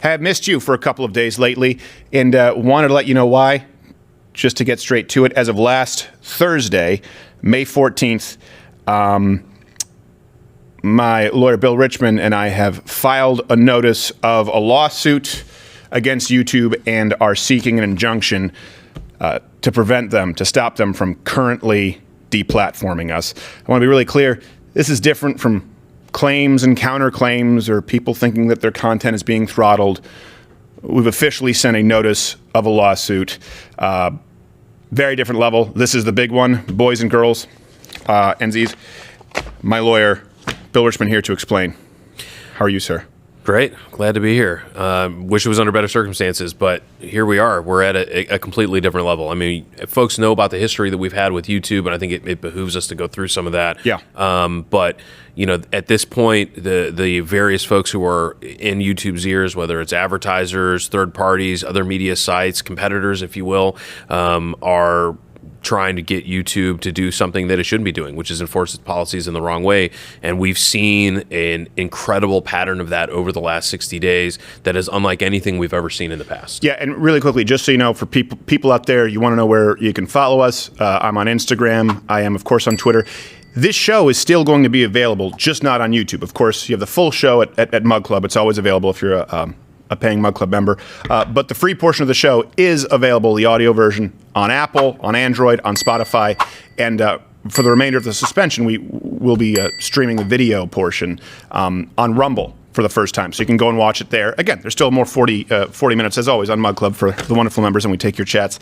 Have missed you for a couple of days lately, and wanted to let you know why. Just to get straight to it, as of last Thursday, May 14th, my lawyer Bill Richmond and I have filed a notice of a lawsuit against YouTube and are seeking an injunction to prevent them, to stop them from currently deplatforming us. I want to be really clear. This is different from claims and counterclaims or people thinking that their content is being throttled. We've officially sent a notice of a lawsuit. Very different level. This is the big one. Boys and girls, NZs. My lawyer, Bill Richmond, here to explain. How are you, sir? Great. Glad to be here. Wish it was under better circumstances, but here we are. We're at a completely different level. I mean, folks know about the history that we've had with YouTube, and I think it behooves us to go through some of that. Yeah. But, you know, at this point, the various folks who are in YouTube's ears, whether it's advertisers, third parties, other media sites, competitors, if you will, are trying to get YouTube to do something that it shouldn't be doing, which is enforce its policies in the wrong way. And we've seen an incredible pattern of that over the last 60 days that is unlike anything we've ever seen in the past. Yeah, and really quickly, just so you know, for people out there, you want to know where you can follow us. I'm on Instagram. I am, of course, on Twitter. This show is still going to be available, just not on YouTube. Of course, you have the full show at Mug Club. It's always available if you're a paying Mug Club member. But the free portion of the show is available, the audio version, on Apple, on Android, on Spotify. And for the remainder of the suspension, we will be streaming the video portion on Rumble for the first time. So you can go and watch it there. Again, there's still more 40 minutes, as always, on Mug Club for the wonderful members, and we take your chats.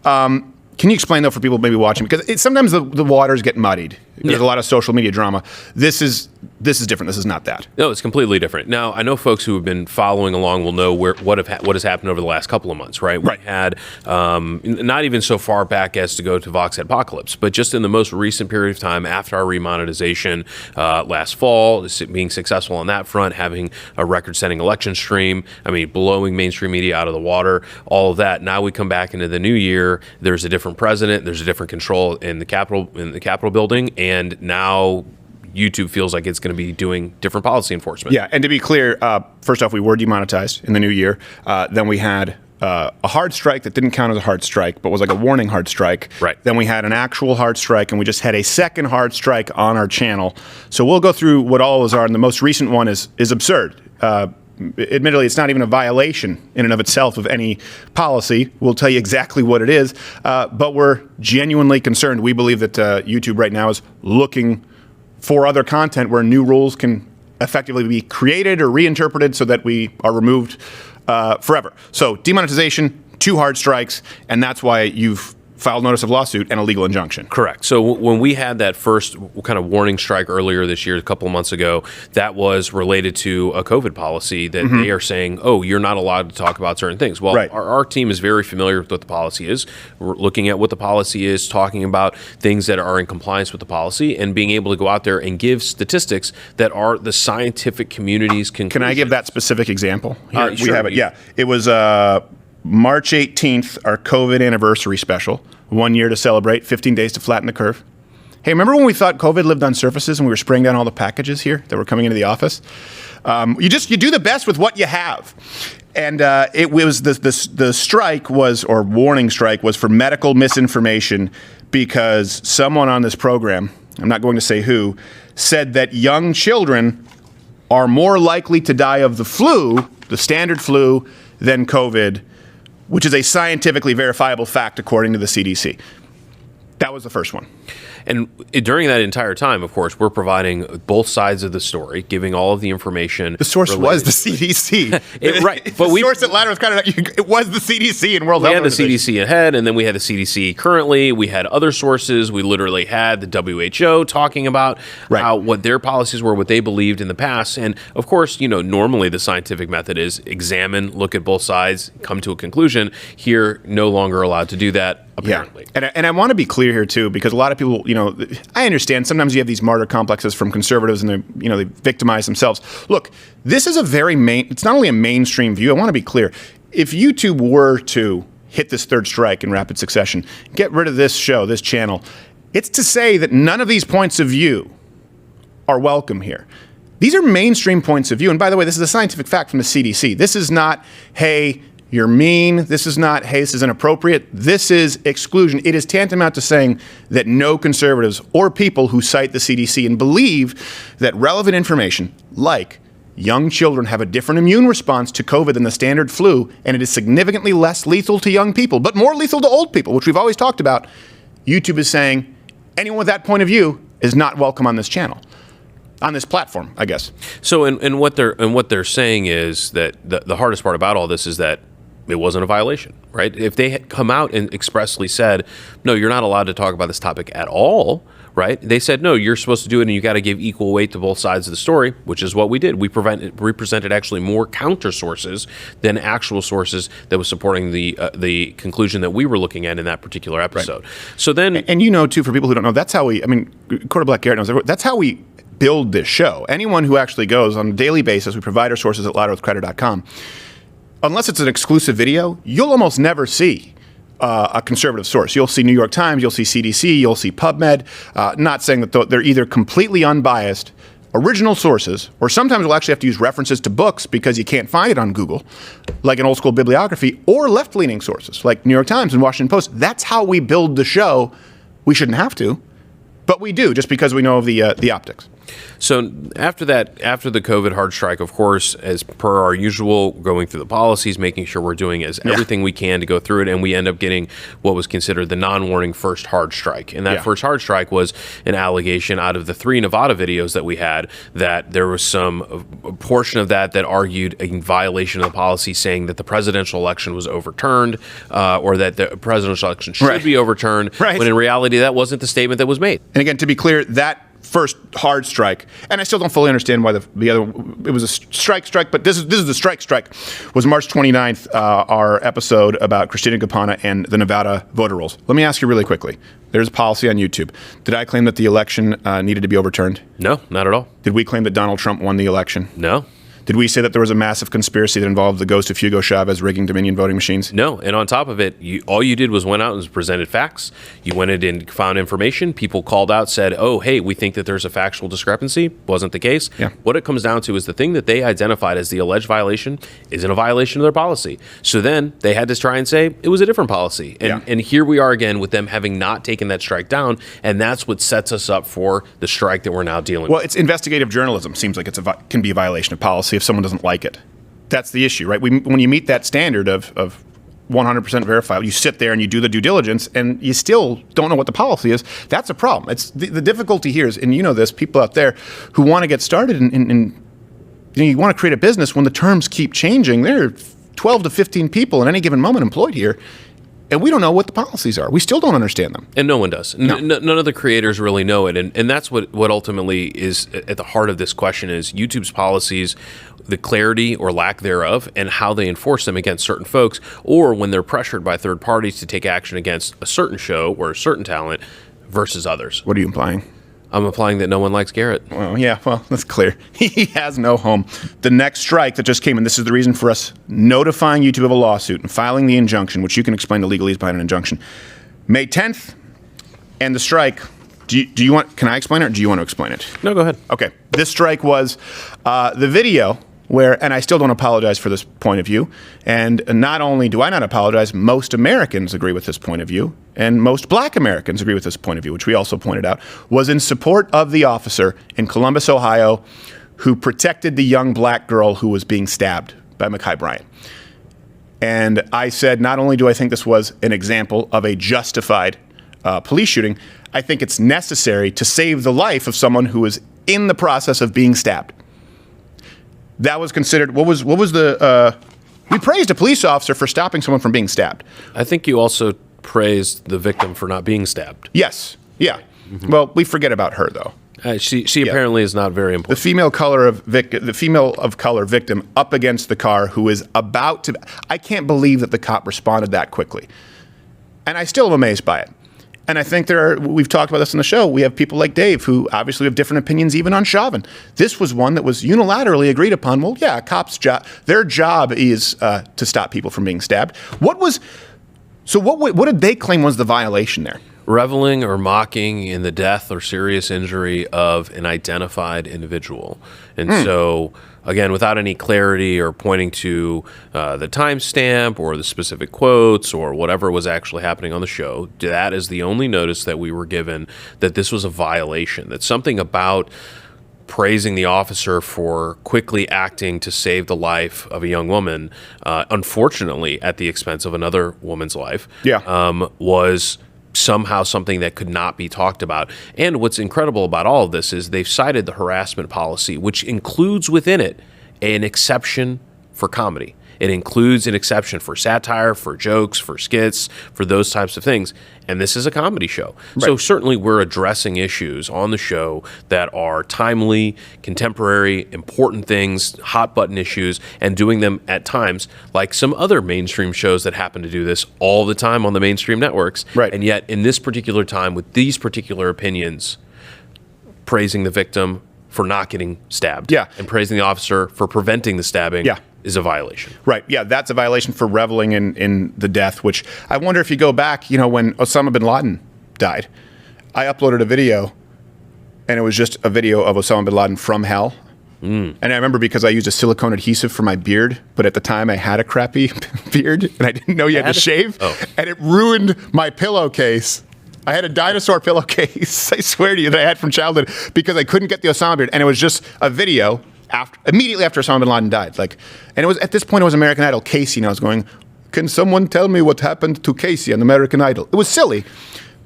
Can you explain, though, for people maybe watching? Because sometimes the waters get muddied. There's a lot of social media drama. This is different. This is not that. No, it's completely different. Now, I know folks who have been following along will know what has happened over the last couple of months, right? Right. We had, not even so far back as to go to Vox Apocalypse, but just in the most recent period of time after our remonetization last fall, being successful on that front, having a record-setting election stream, I mean, blowing mainstream media out of the water, all of that. Now we come back into the new year, there's a different president, there's a different control in the Capitol building, and now YouTube feels like it's going to be doing different policy enforcement. Yeah, and to be clear, first off, we were demonetized in the new year. Then we had a hard strike that didn't count as a hard strike, but was like a warning hard strike. Right. Then we had an actual hard strike, and we just had a second hard strike on our channel. So we'll go through what all those are, and the most recent one is absurd. Admittedly, it's not even a violation in and of itself of any policy. We'll tell you exactly what it is, but we're genuinely concerned. We believe that YouTube right now is looking for other content where new rules can effectively be created or reinterpreted so that we are removed forever. So demonetization, 2 hard strikes, and that's why you've filed notice of lawsuit and a legal injunction. Correct. So when we had that first kind of warning strike earlier this year, a couple of months ago, that was related to a COVID policy that they are saying, oh, you're not allowed to talk about certain things. Well, right. our team is very familiar with what the policy is. We're looking at what the policy is, talking about things that are in compliance with the policy, and being able to go out there and give statistics that are the scientific community's conclusion. Can I give that specific example? Here, Sure. we have it. Yeah. It was March 18th, our COVID anniversary special. 1 year to celebrate, 15 days to flatten the curve. Hey, remember when we thought COVID lived on surfaces and we were spraying down all the packages here that were coming into the office? You do the best with what you have. And it was the strike was, or warning strike was, for medical misinformation because someone on this program, I'm not going to say who, said that young children are more likely to die of the flu, the standard flu, than COVID, which is a scientifically verifiable fact according to the CDC. That was the first one. And during that entire time, of course, we're providing both sides of the story, giving all of the information. The source was the CDC. Right. But the source that ladder was kind of, it was the CDC and World Health Organization. We had the CDC ahead, and then we had the CDC currently. We had other sources. We literally had the WHO talking about how what their policies were, what they believed in the past. And, of course, you know, normally the scientific method is examine, look at both sides, come to a conclusion. Here, no longer allowed to do that. Apparently. Yeah. And I want to be clear here, too, because a lot of people, you know, I understand sometimes you have these martyr complexes from conservatives and they victimize themselves. Look, this is it's not only a mainstream view. I want to be clear. If YouTube were to hit this third strike in rapid succession, get rid of this show, this channel, it's to say that none of these points of view are welcome here. These are mainstream points of view. And by the way, this is a scientific fact from the CDC. This is not, hey, you're mean. This is not, hey, this is inappropriate. This is exclusion. It is tantamount to saying that no conservatives or people who cite the CDC and believe that relevant information, like young children have a different immune response to COVID than the standard flu, and it is significantly less lethal to young people, but more lethal to old people, which we've always talked about. YouTube is saying anyone with that point of view is not welcome on this channel, on this platform, I guess. So, and what they're saying is that the hardest part about all this is that it wasn't a violation, right? If they had come out and expressly said, no, you're not allowed to talk about this topic at all, right? They said, no, you're supposed to do it, and you got to give equal weight to both sides of the story, which is what we did. We presented actually more counter sources than actual sources that was supporting the conclusion that we were looking at in that particular episode. Right. So then, and too, for people who don't know, that's how we. I mean, Quarter Black Garrett knows. That's how we build this show. Anyone who actually goes on a daily basis, we provide our sources at louderwithcreditor.com. Unless it's an exclusive video, you'll almost never see a conservative source. You'll see New York Times, you'll see CDC, you'll see PubMed. Not saying that they're either completely unbiased, original sources, or sometimes we'll actually have to use references to books because you can't find it on Google, like an old school bibliography, or left-leaning sources like New York Times and Washington Post. That's how we build the show. We shouldn't have to, but we do just because we know of the optics. So after the COVID hard strike, of course, as per our usual, going through the policies, making sure we're doing everything we can to go through it, and we end up getting what was considered the non-warning first hard strike. And that first hard strike was an allegation out of the 3 Nevada videos that we had that there was some portion of that argued in violation of the policy, saying that the presidential election was overturned or that the presidential election should be overturned, when in reality that wasn't the statement that was made. And again, to be clear, that first hard strike, and I still don't fully understand why the other, it was a strike, but this is the strike, was March 29th, our episode about Christina Gapana and the Nevada voter rolls. Let me ask you really quickly. There's a policy on YouTube. Did I claim that the election needed to be overturned? No, not at all. Did we claim that Donald Trump won the election? No. Did we say that there was a massive conspiracy that involved the ghost of Hugo Chavez rigging Dominion voting machines? No, and on top of it, all you did was went out and presented facts. You went in and found information. People called out, said, oh, hey, we think that there's a factual discrepancy. Wasn't the case. Yeah. What it comes down to is the thing that they identified as the alleged violation isn't a violation of their policy. So then they had to try and say it was a different policy. And here we are again with them having not taken that strike down, and that's what sets us up for the strike that we're now dealing with. Well, it's investigative journalism. Seems like can be a violation of policy if someone doesn't like it. That's the issue, right? When you meet that standard of 100% verifiable, you sit there and you do the due diligence and you still don't know what the policy is. That's a problem. It's the difficulty here is, and you know this, people out there who want to get started and you want to create a business when the terms keep changing. There are 12 to 15 people at any given moment employed here, and we don't know what the policies are. We still don't understand them. And no one does. No. None of the creators really know it. And that's what ultimately is at the heart of this question is YouTube's policies, the clarity or lack thereof, and how they enforce them against certain folks, or when they're pressured by third parties to take action against a certain show or a certain talent versus others. What are you implying? I'm implying that no one likes Garrett. Well, yeah, that's clear. He has no home. The next strike that just came, and this is the reason for us notifying YouTube of a lawsuit and filing the injunction, which you can explain the legalese behind an injunction. May 10th, and the strike. Do you want? Can I explain it, or do you want to explain it? No, go ahead. Okay. This strike was the video where, and I still don't apologize for this point of view, and not only do I not apologize, most Americans agree with this point of view, and most black Americans agree with this point of view, which we also pointed out, was in support of the officer in Columbus, Ohio, who protected the young black girl who was being stabbed by Mekhi Bryant. And I said, not only do I think this was an example of a justified police shooting, I think it's necessary to save the life of someone who is in the process of being stabbed. That was considered, what was the, we praised a police officer for stopping someone from being stabbed. I think you also praised the victim for not being stabbed. Yes, yeah. Mm-hmm. Well, we forget about her, though. She apparently is not very important. The female of color victim up against the car who is about to, I can't believe that the cop responded that quickly. And I still am amazed by it. And I think we've talked about this on the show, we have people like Dave who obviously have different opinions even on Chauvin. This was one that was unilaterally agreed upon. Well, yeah, a cop's job, their job is to stop people from being stabbed. What did they claim was the violation there? Reveling or mocking in the death or serious injury of an identified individual. And so, again, without any clarity or pointing to the timestamp or the specific quotes or whatever was actually happening on the show, that is the only notice that we were given that this was a violation, that something about praising the officer for quickly acting to save the life of a young woman, unfortunately at the expense of another woman's life, was somehow something that could not be talked about. And what's incredible about all of this is they've cited the harassment policy, which includes within it an exception for comedy. It includes an exception for satire, for jokes, for skits, for those types of things. And this is a comedy show. Right. So certainly we're addressing issues on the show that are timely, contemporary, important things, hot button issues, and doing them at times like some other mainstream shows that happen to do this all the time on the mainstream networks. Right. And yet in this particular time with these particular opinions, praising the victim for not getting stabbed. And praising the officer for preventing the stabbing. Is a violation. Right. Yeah, that's a violation for reveling in the death, which I wonder if you go back, when Osama bin Laden died, I uploaded a video and it was just a video of Osama bin Laden from hell. And I remember because I used a silicone adhesive for my beard, but at the time I had a crappy beard and I didn't know you had to shave. And it ruined my pillowcase. I had a dinosaur pillowcase, I swear to you, that I had from childhood because I couldn't get the Osama beard. And it was just a video immediately after Osama bin Laden died. And it was at this point it was American Idol. Casey, and I was going, can someone tell me what happened to Casey on American Idol? It was silly,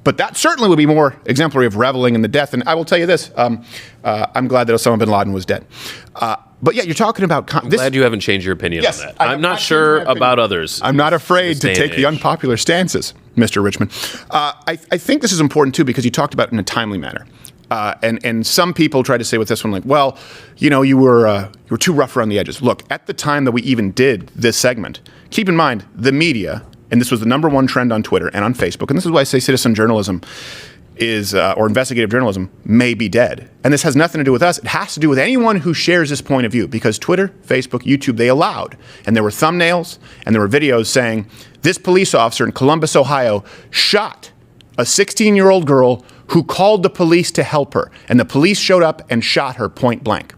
but that certainly would be more exemplary of reveling in the death. And I will tell you this, I'm glad that Osama bin Laden was dead. But yeah, you're talking about... I'm glad you haven't changed your opinion on that. I'm not sure about others. I'm not afraid to take the unpopular stances, Mr. Richmond. I think this is important too because you talked about it in a timely manner. And some people try to say with this one, you were too rough around the edges. Look, at the time that we even did this segment, keep in mind the media, and this was the number one trend on Twitter and on Facebook, and this is why I say citizen journalism is, or investigative journalism, may be dead. And this has nothing to do with us. It has to do with anyone who shares this point of view, because Twitter, Facebook, YouTube, they allowed, and there were thumbnails and there were videos saying this police officer in Columbus, Ohio, shot a 16-year-old girl who called the police to help her. And the police showed up and shot her point blank.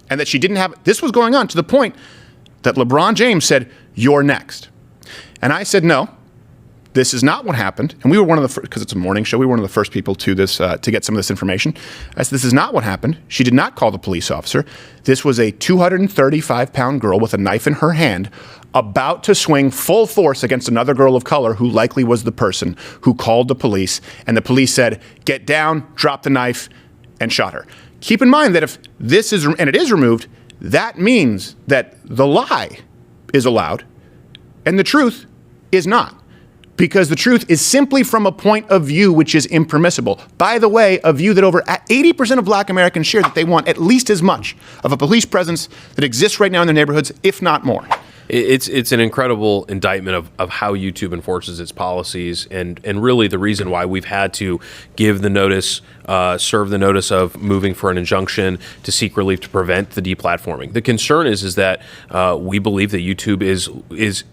And that she didn't have, this was going on to the point that LeBron James said, "You're next." And I said, no, this is not what happened. And we were one of the first, because it's a morning show, we were one of the first people to this, to get some of this information. I said, this is not what happened. She did not call the police officer. This was a 235-pound girl with a knife in her hand about to swing full force against another girl of color who likely was the person who called the police. And the police said, get down, drop the knife, and shot her. Keep in mind that if this is, and it is removed, that means that the lie is allowed and the truth is not. Because the truth is simply from a point of view which is impermissible. By the way, a view that over 80% of black Americans share, that they want at least as much of a police presence that exists right now in their neighborhoods, if not more. It's an incredible indictment of how YouTube enforces its policies and really the reason why we've had to give the notice, serve the notice of moving for an injunction to seek relief to prevent the deplatforming. The concern is that we believe that YouTube is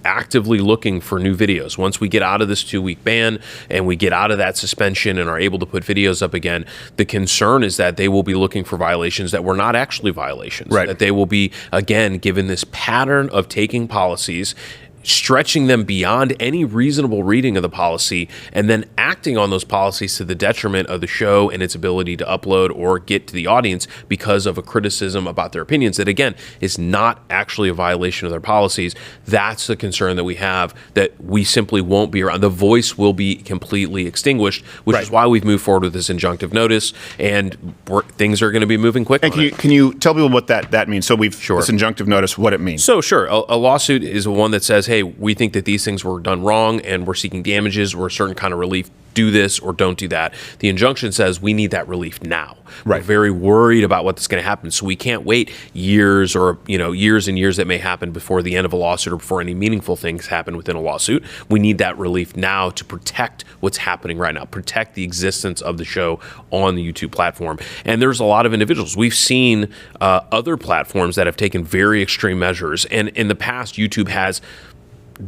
actively looking for new videos. Once we get out of this 2-week ban and we get out of that suspension and are able to put videos up again, the concern is that they will be looking for violations that were not actually violations. Right. That they will be, again, given this pattern of taking policies, stretching them beyond any reasonable reading of the policy, and then acting on those policies to the detriment of the show and its ability to upload or get to the audience because of a criticism about their opinions that, again, is not actually a violation of their policies. That's the concern that we have, that we simply won't be around. The voice will be completely extinguished, which is why we've moved forward with this injunctive notice, and things are going to be moving quick. And can you tell people what that means? So this injunctive notice, what it means. So sure, a lawsuit is one that says, hey, we think that these things were done wrong and we're seeking damages or a certain kind of relief. Do this or don't do that. The injunction says we need that relief now. We're very worried about what's going to happen, so we can't wait years or years and years that may happen before the end of a lawsuit or before any meaningful things happen within a lawsuit. We need that relief now to protect what's happening right now, protect the existence of the show on the YouTube platform. And there's a lot of individuals. We've seen other platforms that have taken very extreme measures, and in the past, YouTube has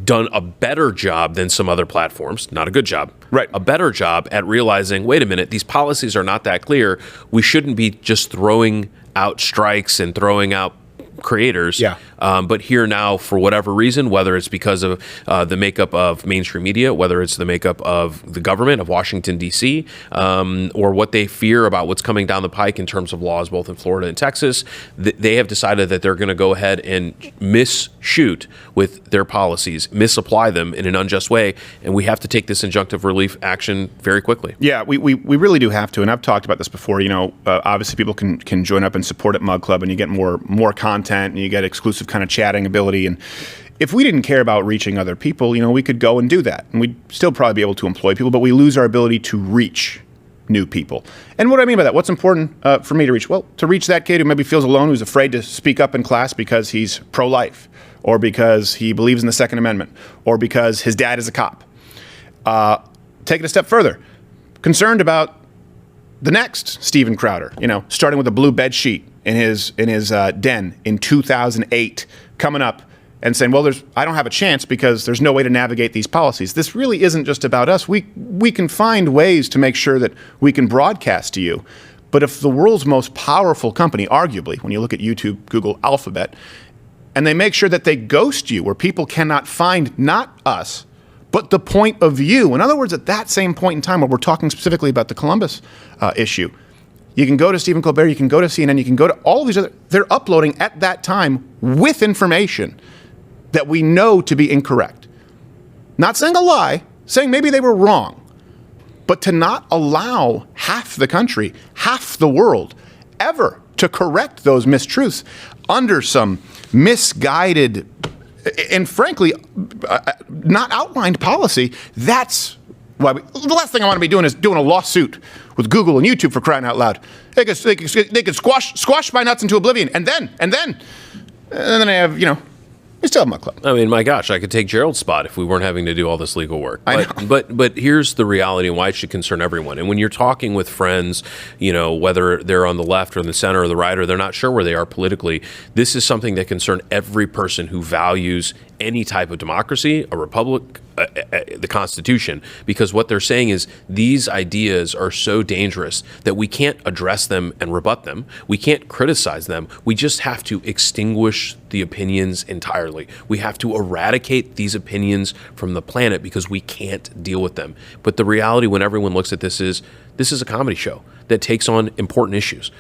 done a better job than some other platforms, not a good job, a better job at realizing, wait a minute, these policies are not that clear. We shouldn't be just throwing out strikes and throwing out creators. Yeah. But here now, for whatever reason, whether it's because of the makeup of mainstream media, whether it's the makeup of the government of Washington, D.C., or what they fear about what's coming down the pike in terms of laws both in Florida and Texas, they have decided that they're going to go ahead and misshoot with their policies, misapply them in an unjust way, and we have to take this injunctive relief action very quickly. Yeah, we really do have to, and I've talked about this before. Obviously people can join up and support at Mug Club, and you get more content, and you get exclusive kind of chatting ability. And if we didn't care about reaching other people, we could go and do that, and we'd still probably be able to employ people, but we lose our ability to reach new people. And what do I mean by that? What's important for me to reach? Well, to reach that kid who maybe feels alone, who's afraid to speak up in class because he's pro-life, or because he believes in the Second Amendment, or because his dad is a cop. Take it a step further. Concerned about the next Steven Crowder, starting with a blue bed sheet in his den in 2008, coming up and saying, well, I don't have a chance because there's no way to navigate these policies. This really isn't just about us. We can find ways to make sure that we can broadcast to you. But if the world's most powerful company, arguably, when you look at YouTube, Google, Alphabet, and they make sure that they ghost you where people cannot find not us, but the point of view. In other words, at that same point in time where we're talking specifically about the Columbus issue, you can go to Stephen Colbert, you can go to CNN, you can go to all of these other, they're uploading at that time with information that we know to be incorrect. Not saying a lie, saying maybe they were wrong, but to not allow half the country, half the world, ever to correct those mistruths under some misguided and frankly, not outlined policy. That's why the last thing I want to be doing is doing a lawsuit with Google and YouTube, for crying out loud. They could squash my nuts into oblivion, and then I have, we still have Mug Club. I mean, my gosh, I could take Gerald's spot if we weren't having to do all this legal work. I know. But here's the reality and why it should concern everyone. And when you're talking with friends, whether they're on the left or in the center or the right, or they're not sure where they are politically, this is something that concerns every person who values any type of democracy, a republic, the Constitution, because what they're saying is these ideas are so dangerous that we can't address them and rebut them. We can't criticize them. We just have to extinguish the opinions entirely. We have to eradicate these opinions from the planet because we can't deal with them. But the reality when everyone looks at this is a comedy show that takes on important issues.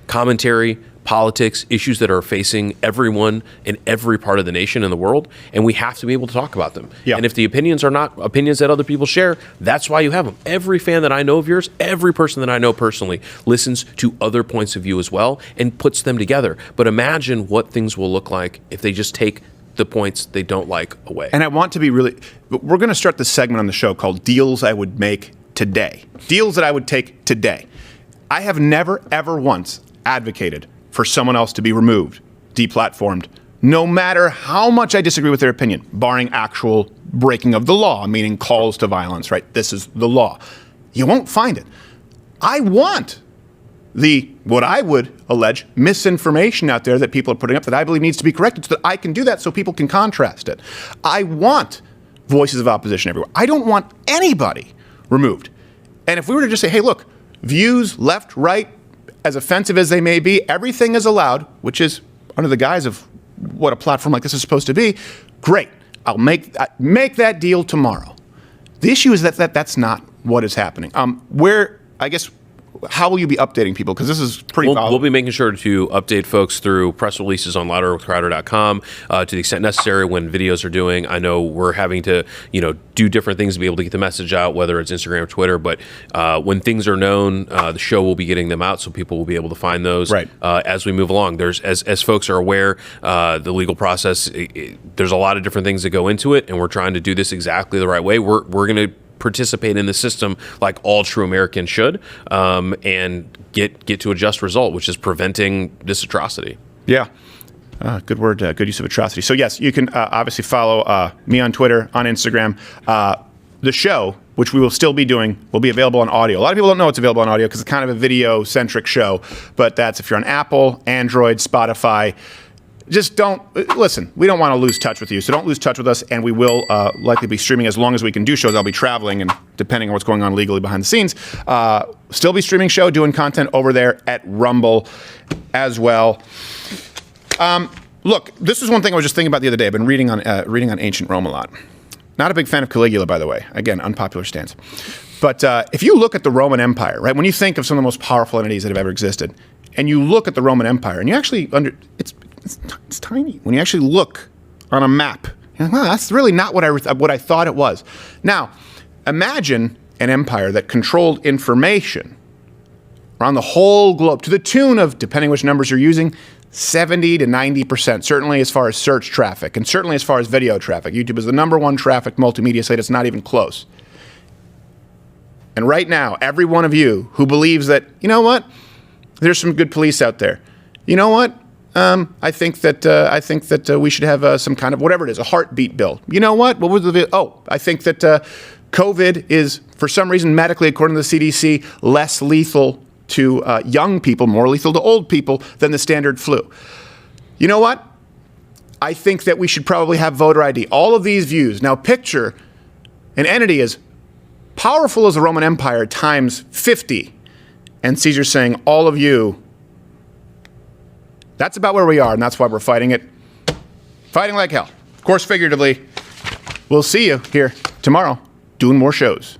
Commentary, politics, issues that are facing everyone in every part of the nation and the world, and we have to be able to talk about them. Yeah. And if the opinions are not opinions that other people share, that's why you have them. Every fan that I know of yours, every person that I know personally listens to other points of view as well and puts them together. But imagine what things will look like if they just take the points they don't like away. And I want to be we're going to start this segment on the show called Deals I Would Make Today. Deals that I would take today. I have never, ever once advocated for someone else to be removed, deplatformed, no matter how much I disagree with their opinion, barring actual breaking of the law, meaning calls to violence, right? This is the law. You won't find it. I want what I would allege, misinformation out there that people are putting up that I believe needs to be corrected so that I can do that so people can contrast it. I want voices of opposition everywhere. I don't want anybody removed. And if we were to just say, hey, look, views, left, right, as offensive as they may be, everything is allowed, which is under the guise of what a platform like this is supposed to be. Great. I'll make that deal tomorrow. The issue is that that's not what is happening. How will you be updating people? Because this is pretty volatile. We'll be making sure to update folks through press releases on louderwithcrowder.com to the extent necessary when videos are doing. I know we're having to, do different things to be able to get the message out, whether it's Instagram or Twitter. But when things are known, the show will be getting them out, so people will be able to find those as we move along. There's, as folks are aware, the legal process. There's a lot of different things that go into it, and we're trying to do this exactly the right way. We're going to participate in the system like all true Americans should, and get to a just result, which is preventing this atrocity. Yeah. Good word. Good use of atrocity. So yes, you can obviously follow me on Twitter, on Instagram. The show, which we will still be doing, will be available on audio. A lot of people don't know it's available on audio because it's kind of a video-centric show, but that's if you're on Apple, Android, Spotify. just don't listen. We don't want to lose touch with you, so don't lose touch with us. And we will likely be streaming as long as we can do shows. I'll be traveling, and depending on what's going on legally behind the scenes, still be streaming show, doing content over there at Rumble as well. Look, this is one thing I was just thinking about the other day. I've been reading on ancient Rome a lot. Not a big fan of Caligula, by the way. Again, unpopular stance. But if you look at the Roman Empire, right, when you think of some of the most powerful entities that have ever existed, and you look at the Roman Empire, and you actually it's tiny. When you actually look on a map, you're like, wow, that's really not what I thought it was. Now, imagine an empire that controlled information around the whole globe to the tune of, depending which numbers you're using, 70 to 90%, certainly as far as search traffic, and certainly as far as video traffic. YouTube is the number one trafficked multimedia site. It's not even close. And right now, every one of you who believes that, you know what, there's some good police out there. You know what? I think that we should have some kind of, whatever it is, a heartbeat bill. You know what? What was the? Oh, I think that COVID is, for some reason, medically, according to the CDC, less lethal to young people, more lethal to old people than the standard flu. You know what? I think that we should probably have voter ID. All of these views. Now picture an entity as powerful as the Roman Empire times 50. And Caesar's saying, all of you. That's about where we are, and that's why we're fighting it. Fighting like hell. Of course, figuratively. We'll see you here tomorrow doing more shows.